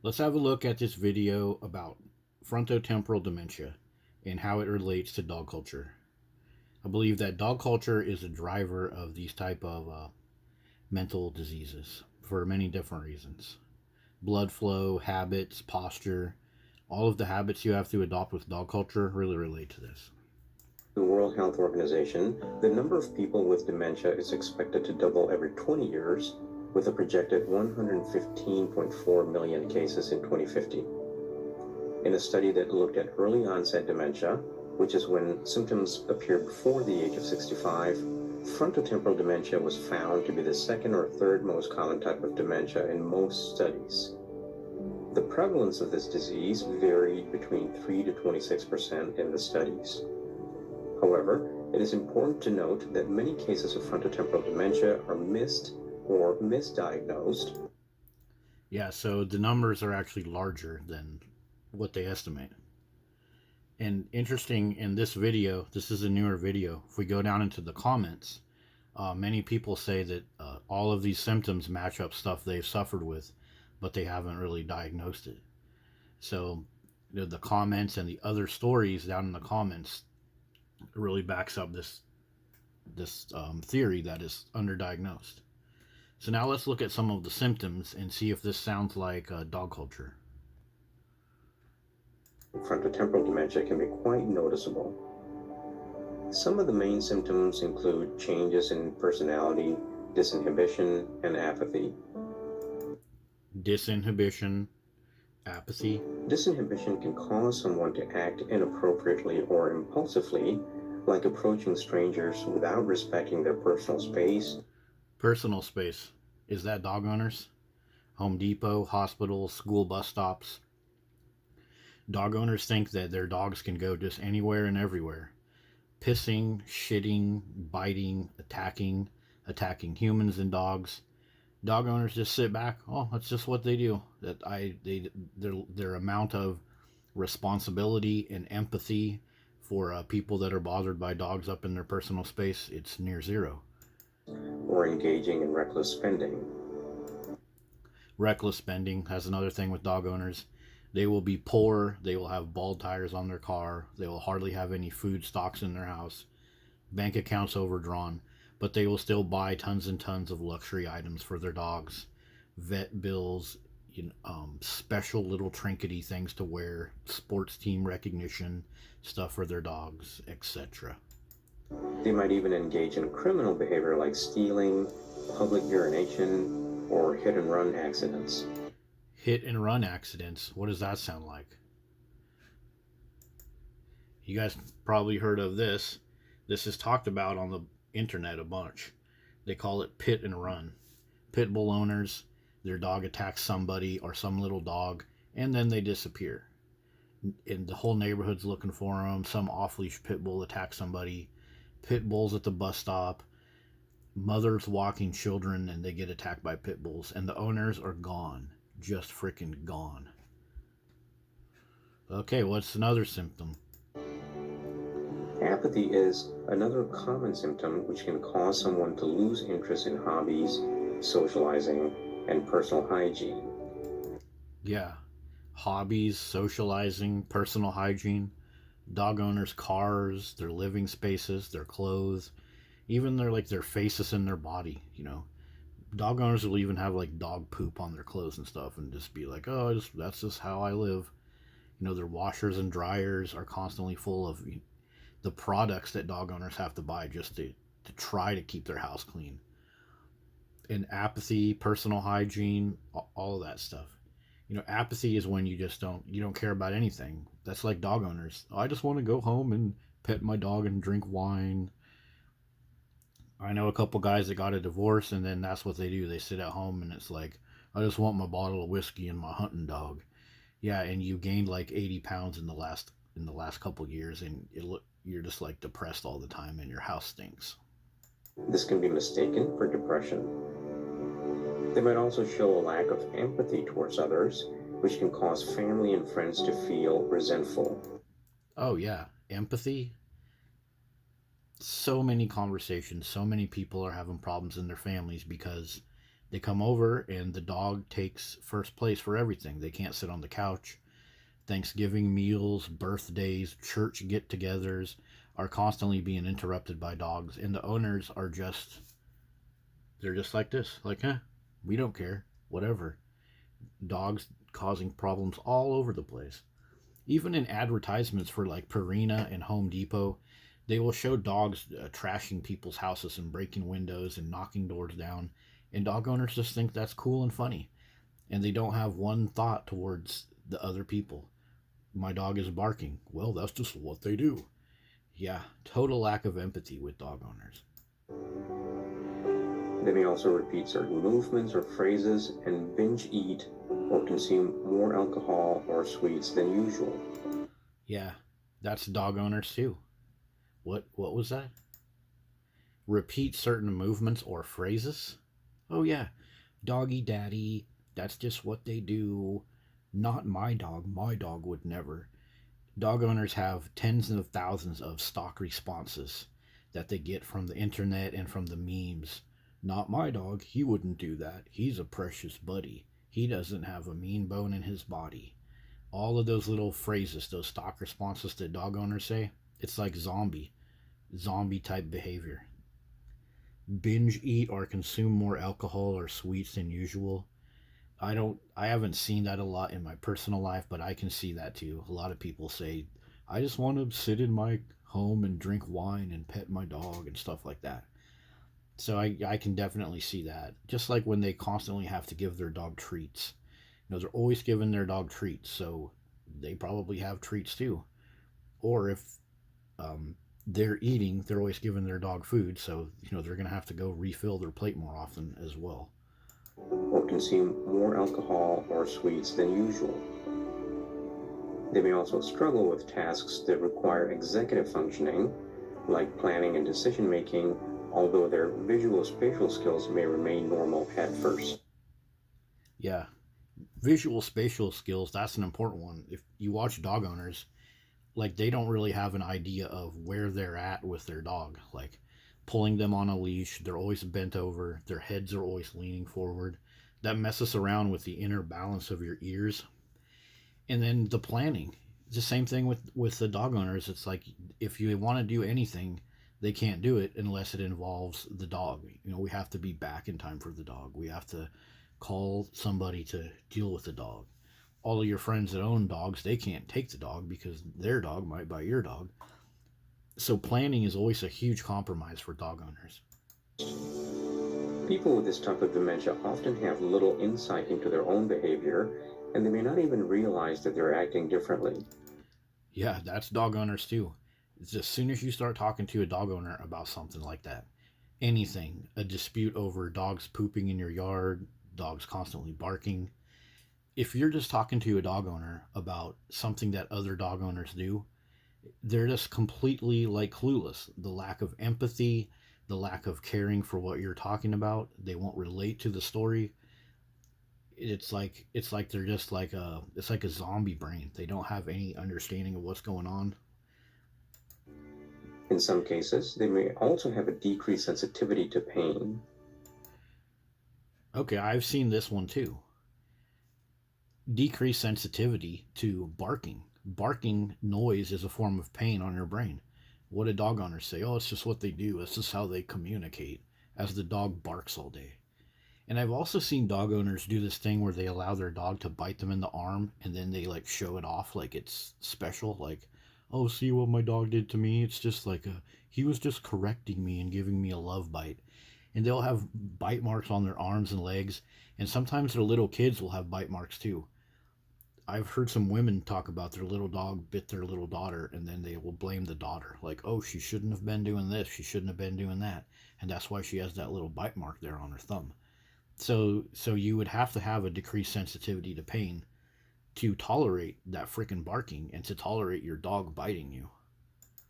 Let's have a look at this video about frontotemporal dementia and how it relates to dog culture. I believe that dog culture is a driver of these type of mental diseases for many different reasons. Blood flow, habits, posture, all of the habits you have to adopt with dog culture really relate to this. The World Health Organization, the number of people with dementia is expected to double every 20 years, with a projected 115.4 million cases in 2050. In a study that looked at early onset dementia, which is when symptoms appear before the age of 65, frontotemporal dementia was found to be the second or third most common type of dementia in most studies. The prevalence of this disease varied between 3 to 26% in the studies. However, it is important to note that many cases of frontotemporal dementia are missed or misdiagnosed. Yeah, so the numbers are actually larger than what they estimate. And interesting in this video, this is a newer video. If we go down into the comments, many people say that all of these symptoms match up stuff they've suffered with, but they haven't really diagnosed it. So the comments and the other stories down in the comments really backs up this theory that is underdiagnosed. So now let's look at some of the symptoms and see if this sounds like dog culture. Frontotemporal dementia can be quite noticeable. Some of the main symptoms include changes in personality, disinhibition, and apathy. Disinhibition, apathy. Disinhibition can cause someone to act inappropriately or impulsively, like approaching strangers without respecting their personal space. Personal space. Is that dog owners? Home Depot, hospitals, school bus stops. Dog owners think that their dogs can go just anywhere and everywhere. Pissing, shitting, biting, attacking humans and dogs. Dog owners just sit back. Oh, that's just what they do. Their amount of responsibility and empathy for people that are bothered by dogs up in their personal space, it's near zero. Or engaging in reckless spending. Reckless spending has another thing with dog owners. They will be poor. They will have bald tires on their car. They will hardly have any food stocks in their house. Bank accounts overdrawn. But they will still buy tons and tons of luxury items for their dogs. Vet bills, special little trinkety things to wear, sports team recognition, stuff for their dogs, etc. They might even engage in criminal behavior like stealing, public urination, or hit and run accidents. Hit and run accidents. What does that sound like? You guys probably heard of this. This is talked about on the internet a bunch. They call it pit and run. Pit bull owners, their dog attacks somebody or some little dog, and then they disappear. And the whole neighborhood's looking for them. Some off-leash pit bull attacks somebody. Pit bulls at the bus stop. Mothers walking children and they get attacked by pit bulls. And the owners are gone. Just freaking gone. Okay, what's another symptom? Apathy is another common symptom which can cause someone to lose interest in hobbies, socializing, and personal hygiene. Yeah. Hobbies, socializing, personal hygiene, dog owners' cars, their living spaces, their clothes, even their faces in their body. Dog owners will even have like dog poop on their clothes and stuff and just be like, oh, that's just how I live. Their washers and dryers are constantly full of the products that dog owners have to buy just to try to keep their house clean. And apathy, personal hygiene, all of that stuff. Apathy is when you don't care about anything. That's like dog owners. I just want to go home and pet my dog and drink wine. I know a couple guys that got a divorce and then that's what they do. They sit at home and it's like, I just want my bottle of whiskey and my hunting dog. Yeah, and you gained like 80 pounds in the last couple years, and you're just like depressed all the time, and your house stinks. This can be mistaken for depression. They might also show a lack of empathy towards others, which can cause family and friends to feel resentful. Oh yeah, empathy. So many conversations, so many people are having problems in their families because They come over and the dog takes first place for everything. They can't sit on the couch. Thanksgiving meals, birthdays, church get togethers are constantly being interrupted by dogs. And the owners are just, they're just like this. Like, huh, we don't care. Whatever. Dogs causing problems all over the place. Even in advertisements for like Purina and Home Depot, they will show dogs trashing people's houses and breaking windows and knocking doors down. And dog owners just think that's cool and funny. And they don't have one thought towards the other people. My dog is barking. Well, that's just what they do. Yeah, total lack of empathy with dog owners. They may also repeat certain movements or phrases and binge eat or consume more alcohol or sweets than usual. Yeah, that's dog owners too. What was that? Repeat certain movements or phrases? Oh yeah, doggy daddy, that's just what they do. Not my dog. My dog would never. Dog owners have tens of thousands of stock responses that they get from the internet and from the memes. Not my dog. He wouldn't do that. He's a precious buddy. He doesn't have a mean bone in his body. All of those little phrases, those stock responses that dog owners say, it's like zombie type behavior. Binge eat or consume more alcohol or sweets than usual. I haven't seen that a lot in my personal life, but I can see that too. A lot of people say, I just want to sit in my home and drink wine and pet my dog and stuff like that. So I can definitely see that. Just like when they constantly have to give their dog treats. They're always giving their dog treats, so they probably have treats too. Or if um, they're eating, they're always giving their dog food, so they're gonna have to go refill their plate more often as well. Or consume more alcohol or sweets than usual. They may also struggle with tasks that require executive functioning, like planning and decision making, although their visual spatial skills may remain normal at first. Yeah, visual spatial skills, that's an important one. If you watch dog owners, like they don't really have an idea of where they're at with their dog. Like pulling them on a leash, they're always bent over, their heads are always leaning forward. That messes around with the inner balance of your ears. And then the planning. It's the same thing with the dog owners. It's like if you want to do anything, they can't do it unless it involves the dog. We have to be back in time for the dog. We have to call somebody to deal with the dog. All of your friends that own dogs, they can't take the dog because their dog might bite your dog. So planning is always a huge compromise for dog owners. People with this type of dementia often have little insight into their own behavior, and they may not even realize that they're acting differently. Yeah, that's dog owners too. It's as soon as you start talking to a dog owner about something like that, anything, a dispute over dogs pooping in your yard, dogs constantly barking. If you're just talking to a dog owner about something that other dog owners do, they're just completely like clueless. The lack of empathy, the lack of caring for what you're talking about, they won't relate to the story. It's like they're just like a zombie brain. They don't have any understanding of what's going on. In some cases, they may also have a decreased sensitivity to pain. Okay, I've seen this one too. Decreased sensitivity to barking. Barking noise is a form of pain on your brain. What do dog owners say? Oh, it's just what they do. It's just how they communicate as the dog barks all day. And I've also seen dog owners do this thing where they allow their dog to bite them in the arm and then they like show it off like it's special. Like, oh, see what my dog did to me? It's just like he was just correcting me and giving me a love bite. And they'll have bite marks on their arms and legs. And sometimes their little kids will have bite marks too. I've heard some women talk about their little dog bit their little daughter, and then they will blame the daughter. Like, oh, she shouldn't have been doing this. She shouldn't have been doing that. And that's why she has that little bite mark there on her thumb. So you would have to have a decreased sensitivity to pain to tolerate that freaking barking and to tolerate your dog biting you.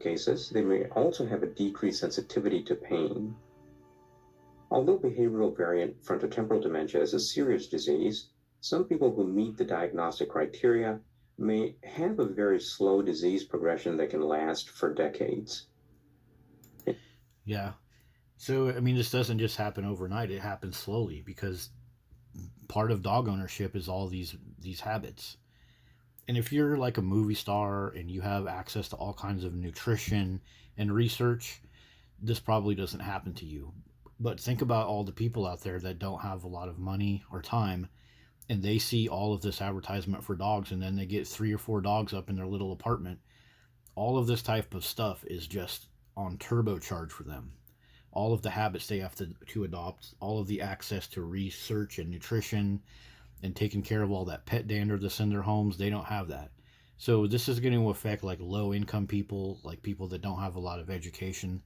Cases, they may also have a decreased sensitivity to pain. Although behavioral variant frontotemporal dementia is a serious disease, some people who meet the diagnostic criteria may have a very slow disease progression that can last for decades. Yeah. So I mean, this doesn't just happen overnight. It happens slowly because part of dog ownership is all these habits. And if you're like a movie star and you have access to all kinds of nutrition and research, this probably doesn't happen to you. But think about all the people out there that don't have a lot of money or time, and they see all of this advertisement for dogs, and then they get 3 or 4 dogs up in their little apartment. All of this type of stuff is just on turbocharge for them. All of the habits they have to adopt, all of the access to research and nutrition, and taking care of all that pet dander that's in their homes, they don't have that. So this is going to affect like low income people, like people that don't have a lot of education.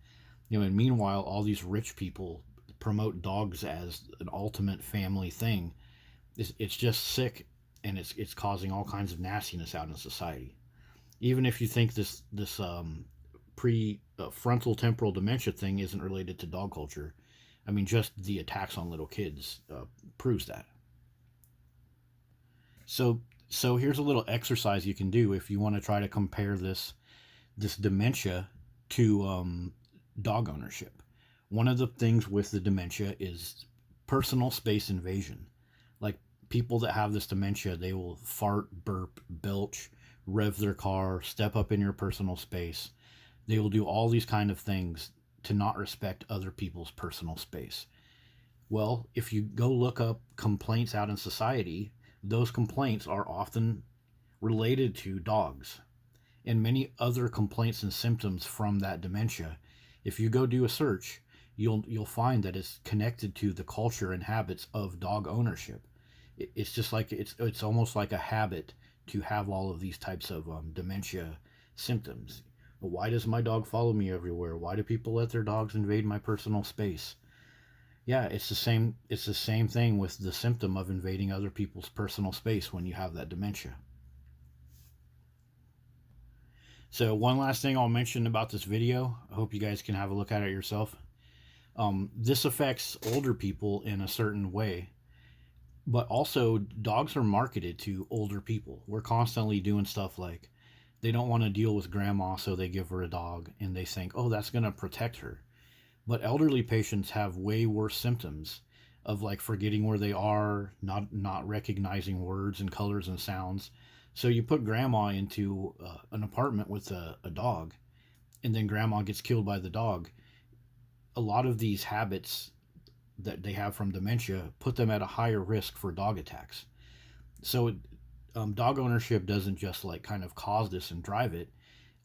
And meanwhile, all these rich people promote dogs as an ultimate family thing. It's just sick, and it's causing all kinds of nastiness out in society. Even if you think this pre frontal temporal dementia thing isn't related to dog culture, I mean, just the attacks on little kids proves that. So so here's a little exercise you can do if you want to try to compare this dementia to dog ownership. One of the things with the dementia is personal space invasion. Like people that have this dementia, they will fart, burp, belch, rev their car, step up in your personal space. They will do all these kind of things to not respect other people's personal space. Well, if you go look up complaints out in society, those complaints are often related to dogs and many other complaints and symptoms from that dementia. If you go do a search, you'll find that it's connected to the culture and habits of dog ownership. It's just like it's almost like a habit to have all of these types of dementia symptoms. Why does my dog follow me everywhere? Why do people let their dogs invade my personal space? Yeah, it's the same. It's the same thing with the symptom of invading other people's personal space when you have that dementia. So one last thing I'll mention about this video. I hope you guys can have a look at it yourself. This affects older people in a certain way, but also dogs are marketed to older people. We're constantly doing stuff like they don't want to deal with grandma, so they give her a dog, and they think, oh, that's going to protect her. But elderly patients have way worse symptoms of like forgetting where they are, not recognizing words and colors and sounds. So you put grandma into an apartment with a dog, and then grandma gets killed by the dog. A lot of these habits that they have from dementia put them at a higher risk for dog attacks. So dog ownership doesn't just like kind of cause this and drive it.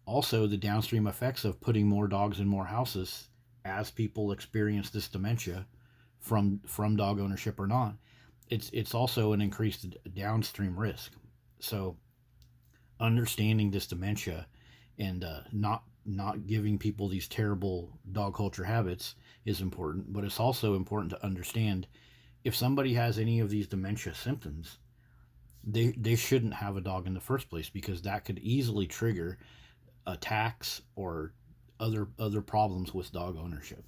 Also, the downstream effects of putting more dogs in more houses as people experience this dementia from dog ownership or not, it's also an increased downstream risk. So understanding this dementia and not giving people these terrible dog culture habits is important, but it's also important to understand if somebody has any of these dementia symptoms, they shouldn't have a dog in the first place because that could easily trigger attacks or other problems with dog ownership.